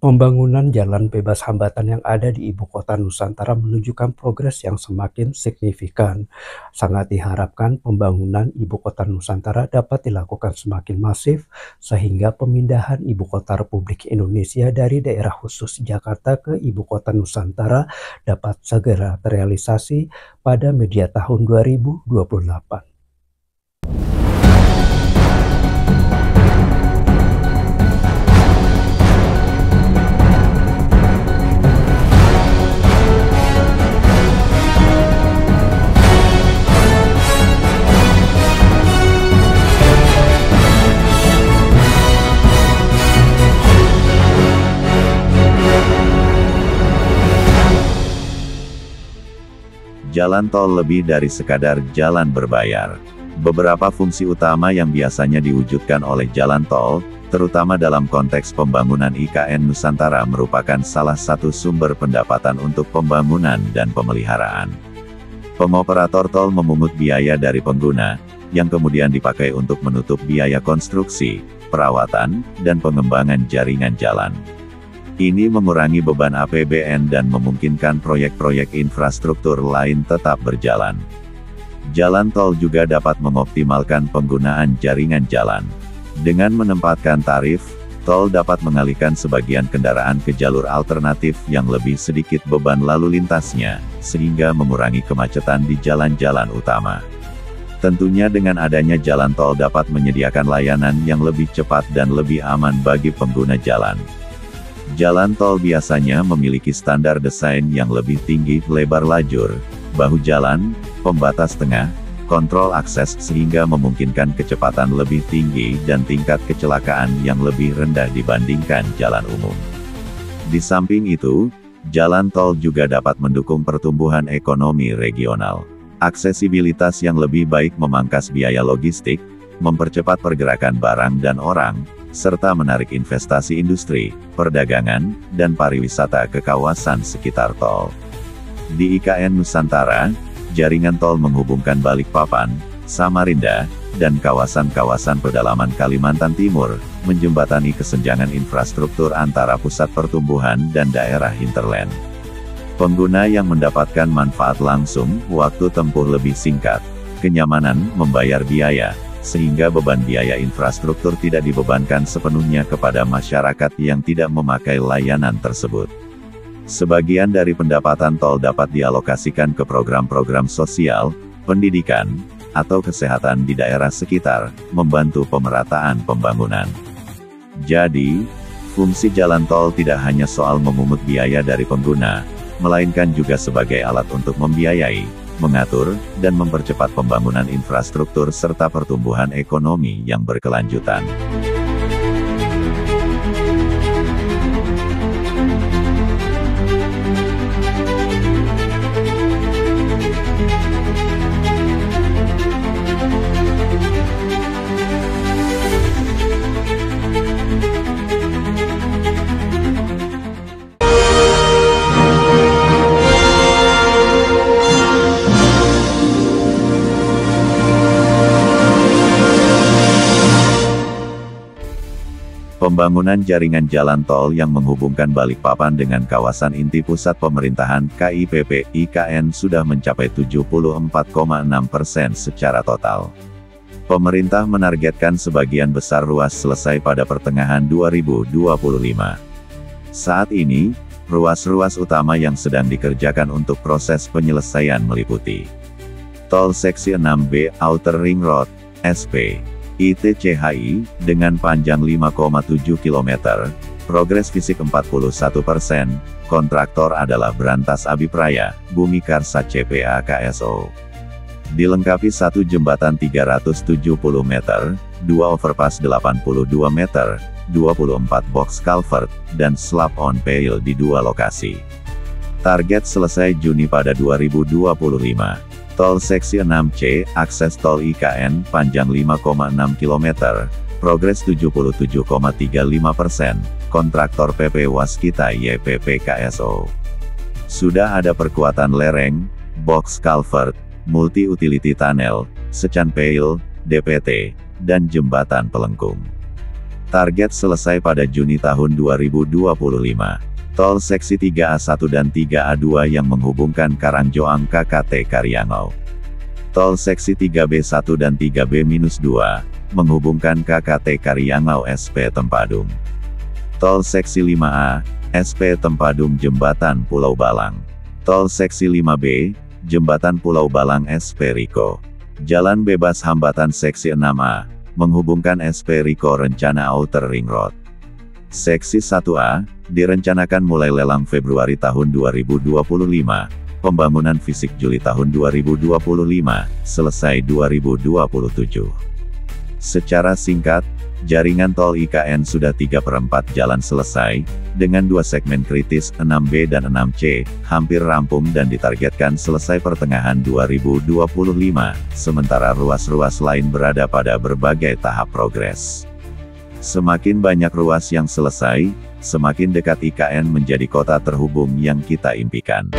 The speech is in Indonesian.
Pembangunan jalan bebas hambatan yang ada di ibu kota Nusantara menunjukkan progres yang semakin signifikan. Sangat diharapkan pembangunan ibu kota Nusantara dapat dilakukan semakin masif, sehingga pemindahan ibu kota Republik Indonesia dari daerah khusus Jakarta ke ibu kota Nusantara dapat segera terrealisasi pada media tahun 2028. Jalan tol lebih dari sekadar jalan berbayar. Beberapa fungsi utama yang biasanya diwujudkan oleh jalan tol, terutama dalam konteks pembangunan IKN Nusantara, merupakan salah satu sumber pendapatan untuk pembangunan dan pemeliharaan. Pengoperator tol memungut biaya dari pengguna, yang kemudian dipakai untuk menutup biaya konstruksi, perawatan, dan pengembangan jaringan jalan. Ini mengurangi beban APBN dan memungkinkan proyek-proyek infrastruktur lain tetap berjalan. Jalan tol juga dapat mengoptimalkan penggunaan jaringan jalan. Dengan menempatkan tarif, tol dapat mengalihkan sebagian kendaraan ke jalur alternatif yang lebih sedikit beban lalu lintasnya, sehingga mengurangi kemacetan di jalan-jalan utama. Tentunya dengan adanya jalan tol dapat menyediakan layanan yang lebih cepat dan lebih aman bagi pengguna jalan. Jalan tol biasanya memiliki standar desain yang lebih tinggi, lebar lajur, bahu jalan, pembatas tengah, kontrol akses sehingga memungkinkan kecepatan lebih tinggi dan tingkat kecelakaan yang lebih rendah dibandingkan jalan umum. Di samping itu, jalan tol juga dapat mendukung pertumbuhan ekonomi regional. Aksesibilitas yang lebih baik memangkas biaya logistik, mempercepat pergerakan barang dan orang, serta menarik investasi industri, perdagangan, dan pariwisata ke kawasan sekitar tol. Di IKN Nusantara, jaringan tol menghubungkan Balikpapan, Samarinda, dan kawasan-kawasan pedalaman Kalimantan Timur, menjembatani kesenjangan infrastruktur antara pusat pertumbuhan dan daerah hinterland. Pengguna yang mendapatkan manfaat langsung, waktu tempuh lebih singkat, kenyamanan membayar biaya, sehingga beban biaya infrastruktur tidak dibebankan sepenuhnya kepada masyarakat yang tidak memakai layanan tersebut. Sebagian dari pendapatan tol dapat dialokasikan ke program-program sosial, pendidikan, atau kesehatan di daerah sekitar, membantu pemerataan pembangunan. Jadi, fungsi jalan tol tidak hanya soal memungut biaya dari pengguna, melainkan juga sebagai alat untuk membiayai, mengatur, dan mempercepat pembangunan infrastruktur serta pertumbuhan ekonomi yang berkelanjutan. Pembangunan jaringan jalan tol yang menghubungkan Balikpapan dengan kawasan inti pusat pemerintahan KIPP IKN sudah mencapai 74,6% secara total. Pemerintah menargetkan sebagian besar ruas selesai pada pertengahan 2025. Saat ini, ruas-ruas utama yang sedang dikerjakan untuk proses penyelesaian meliputi Tol Seksi 6B Outer Ring Road, SP ITCHI, dengan panjang 5,7 km, progres fisik 41%, kontraktor adalah Brantas Abipraya, Bumi Karsa CPA KSO. Dilengkapi satu jembatan 370 meter, 2 overpass 82 meter, 24 box culvert, dan slab on pile di 2 lokasi. Target selesai Juni pada 2025. Tol Seksi 6C, akses tol IKN, panjang 5,6 km, progres 77,35%, kontraktor PP Waskita YPP KSO. Sudah ada perkuatan lereng, box culvert, multi-utility tunnel, secan pile, DPT, dan jembatan pelengkung. Target selesai pada Juni tahun 2025. Tol seksi 3A1 dan 3A2 yang menghubungkan Karangjoang KKT Karyangau. Tol seksi 3B1 dan 3B-2, menghubungkan KKT Karyangau SP Tempadung. Tol seksi 5A, SP Tempadung Jembatan Pulau Balang. Tol seksi 5B, Jembatan Pulau Balang SP Riko. Jalan bebas hambatan seksi 6A, menghubungkan SP Riko Rencana Outer Ring Road. Seksi 1A, direncanakan mulai lelang Februari tahun 2025, pembangunan fisik Juli tahun 2025, selesai 2027. Secara singkat, jaringan tol IKN sudah 3/4 jalan selesai, dengan 2 segmen kritis 6B dan 6C, hampir rampung dan ditargetkan selesai pertengahan 2025, sementara ruas-ruas lain berada pada berbagai tahap progres. Semakin banyak ruas yang selesai, semakin dekat IKN menjadi kota terhubung yang kita impikan.